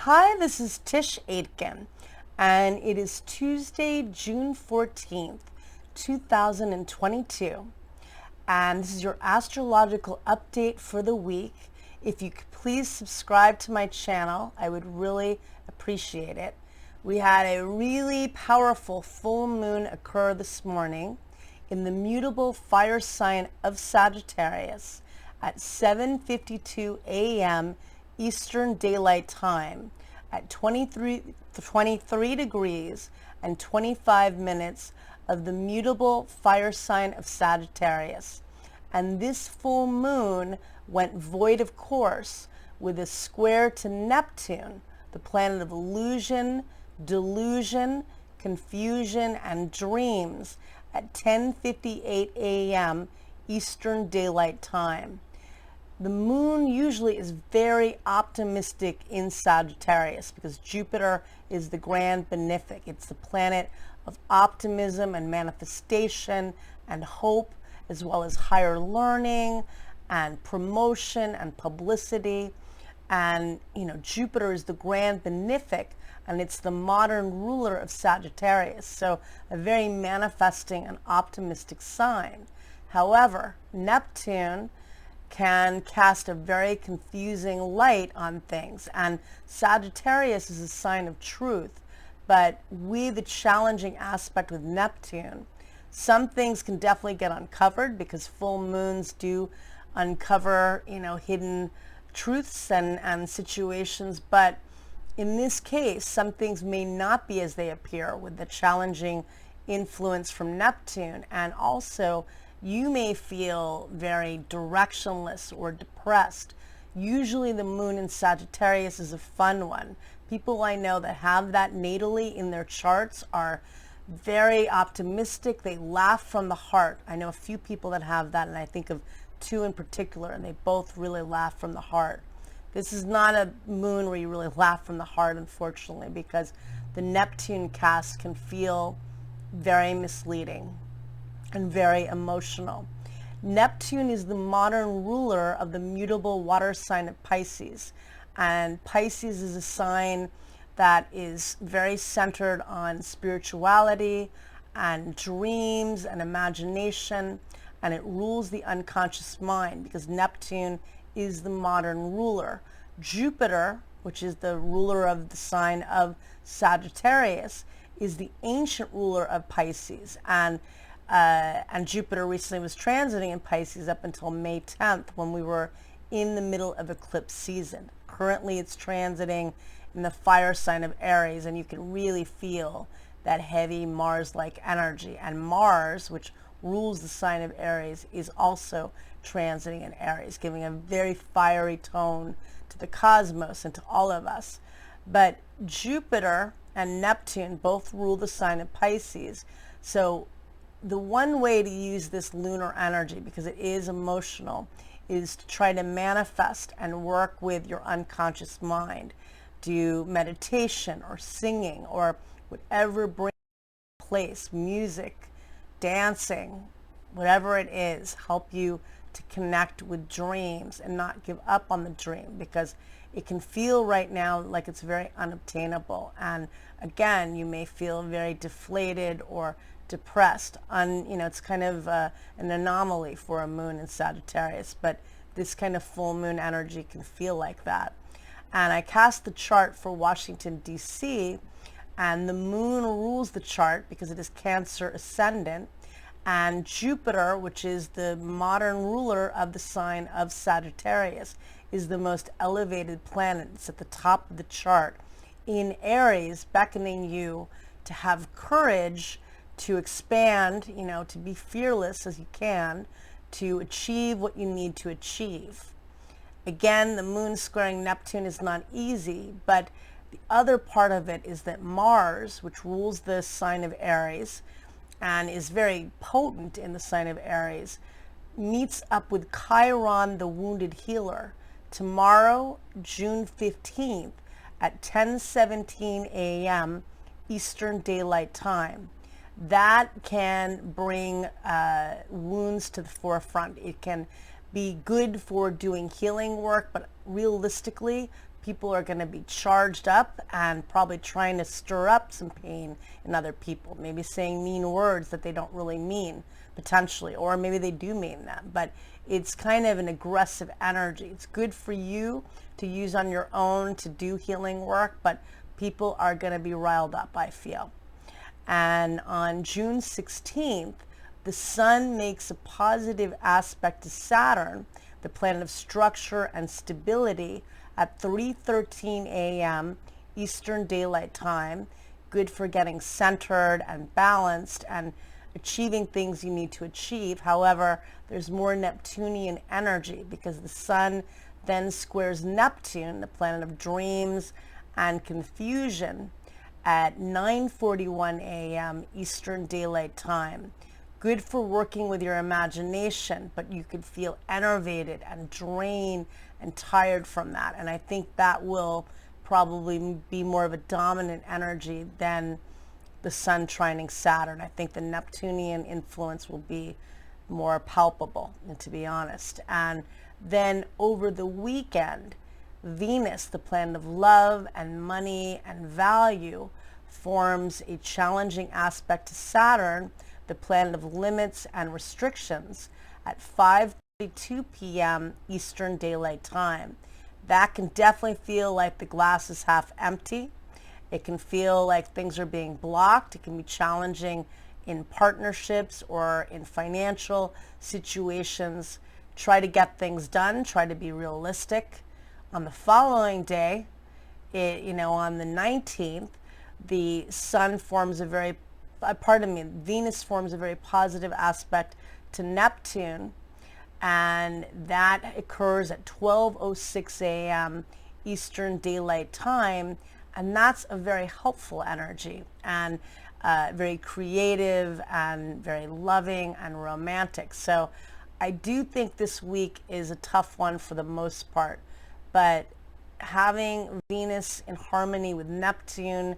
Hi, this is Tisch Aitken, and it is Tuesday, June 14th, 2022. And this is your astrological update for the week. If you could please subscribe to my channel, I would really appreciate it. We had a really powerful full moon occur this morning in the mutable fire sign of Sagittarius at 7:52 a.m. Eastern Daylight Time at 23 degrees and 25 minutes of the mutable fire sign of Sagittarius. And this full moon went void of course with a square to Neptune, the planet of illusion, delusion, confusion, and dreams at 10:58 a.m. Eastern Daylight Time. The moon usually is very optimistic in Sagittarius because Jupiter is the grand benefic. It's the planet of optimism and manifestation and hope, as well as higher learning and promotion and publicity. And, Jupiter is the grand benefic, and it's the modern ruler of Sagittarius. So a very manifesting and optimistic sign. However, Neptune can cast a very confusing light on things, and Sagittarius is a sign of truth, but with the challenging aspect with Neptune, some things can definitely get uncovered because full moons do uncover hidden truths and situations, but in this case some things may not be as they appear with the challenging influence from Neptune. And also you may feel very directionless or depressed. Usually the moon in Sagittarius is a fun one. People I know that have that natally in their charts are very optimistic. They laugh from the heart. I know a few people that have that, and I think of two in particular, and they both really laugh from the heart. This is not a moon where you really laugh from the heart, unfortunately, because the Neptune cast can feel very misleading and very emotional. Neptune is the modern ruler of the mutable water sign of Pisces, and Pisces is a sign that is very centered on spirituality and dreams and imagination, and it rules the unconscious mind because Neptune is the modern ruler. Jupiter, which is the ruler of the sign of Sagittarius, is the ancient ruler of Pisces, and Jupiter recently was transiting in Pisces up until May 10th when we were in the middle of eclipse season. Currently it's transiting in the fire sign of Aries, and you can really feel that heavy Mars-like energy. And Mars, which rules the sign of Aries, is also transiting in Aries, giving a very fiery tone to the cosmos and to all of us. But Jupiter and Neptune both rule the sign of Pisces. So the one way to use this lunar energy, because it is emotional, is to try to manifest and work with your unconscious mind. Do meditation or singing or whatever brings place, music, dancing, whatever it is, help you to connect with dreams and not give up on the dream, because it can feel right now like it's very unobtainable. And again, you may feel very deflated or depressed. It's kind of an anomaly for a moon in Sagittarius, but this kind of full moon energy can feel like that. And I cast the chart for Washington, D.C., and the moon rules the chart because it is Cancer ascendant, and Jupiter, which is the modern ruler of the sign of Sagittarius, is the most elevated planet. It's at the top of the chart in Aries, beckoning you to have courage, to expand, to be fearless as you can, to achieve what you need to achieve. Again, the moon squaring Neptune is not easy, but the other part of it is that Mars, which rules the sign of Aries and is very potent in the sign of Aries, meets up with Chiron, the wounded healer, tomorrow, June 15th at 10:17 a.m. Eastern Daylight Time. That can bring wounds to the forefront. It can be good for doing healing work, but realistically, People are going to be charged up and probably trying to stir up some pain in other people, maybe saying mean words that they don't really mean, potentially, or maybe they do mean them, but it's kind of an aggressive energy. It's good for you to use on your own to do healing work, but people are going to be riled up, I feel. And on June 16th, the sun makes a positive aspect to Saturn, the planet of structure and stability, at 3:13 a.m. Eastern Daylight Time. Good for getting centered and balanced and achieving things you need to achieve. However, there's more Neptunian energy because the sun then squares Neptune, the planet of dreams and confusion, at 9:41 a.m. Eastern Daylight Time. Good for working with your imagination, but you could feel enervated and drained and tired from that. And I think that will probably be more of a dominant energy than the sun trining Saturn. I think the Neptunian influence will be more palpable, to be honest. And then over the weekend, Venus, the planet of love and money and value, forms a challenging aspect to Saturn, the planet of limits and restrictions, at 5:32 p.m. Eastern Daylight Time. That can definitely feel like the glass is half empty. It can feel like things are being blocked. It can be challenging in partnerships or in financial situations. Try to get things done. Try to be realistic. On the following day, on the 19th, the sun forms a very, Venus forms a very positive aspect to Neptune, and that occurs at 12:06 a.m. Eastern Daylight Time, and that's a very helpful energy and very creative and very loving and romantic. So I do think this week is a tough one for the most part, but having Venus in harmony with Neptune,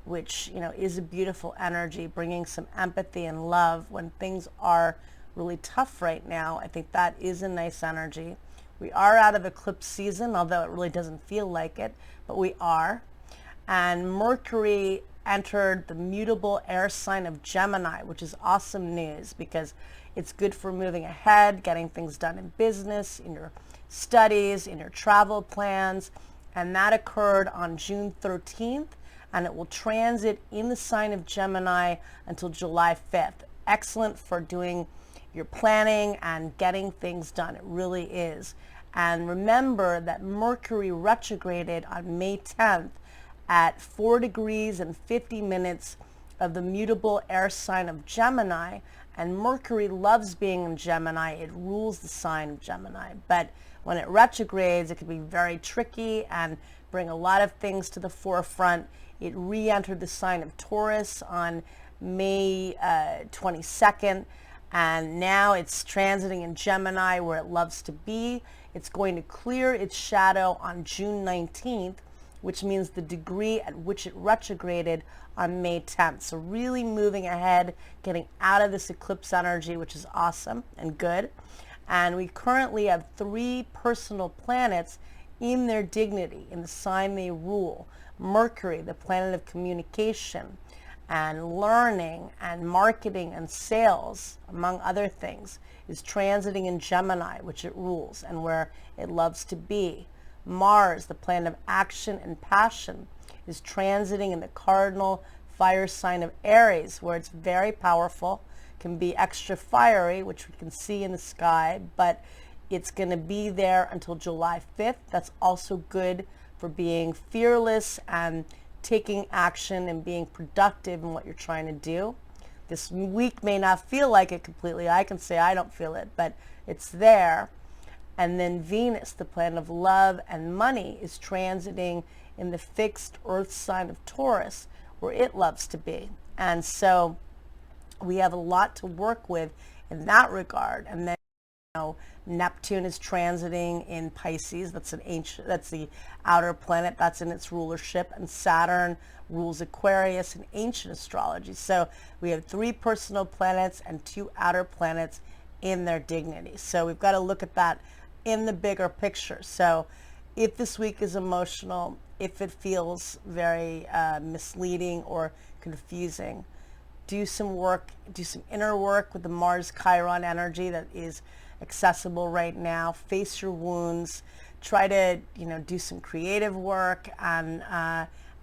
which is a beautiful energy, bringing some empathy and love when things are really tough right now, I think that is a nice energy. We are out of eclipse season, although it really doesn't feel like it, but we are. And Mercury entered the mutable air sign of Gemini, which is awesome news because it's good for moving ahead, getting things done in business, in your studies, in your travel plans. And that occurred on June 13th, and it will transit in the sign of Gemini until July 5th. Excellent for doing your planning and getting things done. It really is. And remember that Mercury retrograded on May 10th at 4 degrees and 50 minutes of the mutable air sign of Gemini. And Mercury loves being in Gemini. It rules the sign of Gemini. But when it retrogrades, it can be very tricky and bring a lot of things to the forefront. It re-entered the sign of Taurus on May 22nd. And now it's transiting in Gemini where it loves to be. It's going to clear its shadow on June 19th, which means the degree at which it retrograded on May 10th. So really moving ahead, getting out of this eclipse energy, which is awesome and good. And we currently have 3 personal planets in their dignity, in the sign they rule. Mercury, the planet of communication and learning and marketing and sales, among other things, is transiting in Gemini, which it rules and where it loves to be. Mars, the planet of action and passion, is transiting in the Cardinal Fire sign of Aries, where it's very powerful, can be extra fiery, which we can see in the sky, but it's going to be there until July 5th. That's also good for being fearless and taking action and being productive in what you're trying to do. This week may not feel like it completely. I can say I don't feel it, but it's there. And then Venus, the planet of love and money, is transiting in the fixed earth sign of Taurus, where it loves to be. And so we have a lot to work with in that regard. And then Neptune is transiting in Pisces. That's the outer planet. That's in its rulership. And Saturn rules Aquarius in ancient astrology. So we have 3 personal planets and 2 outer planets in their dignity. So we've got to look at that in the bigger picture. So if this week is emotional, if it feels very misleading or confusing, do some work, do some inner work with the Mars Chiron energy that is accessible right now. Face your wounds. Try to, do some creative work and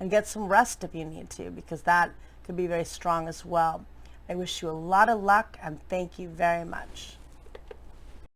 get some rest if you need to, because that could be very strong as well. I wish you a lot of luck and thank you very much.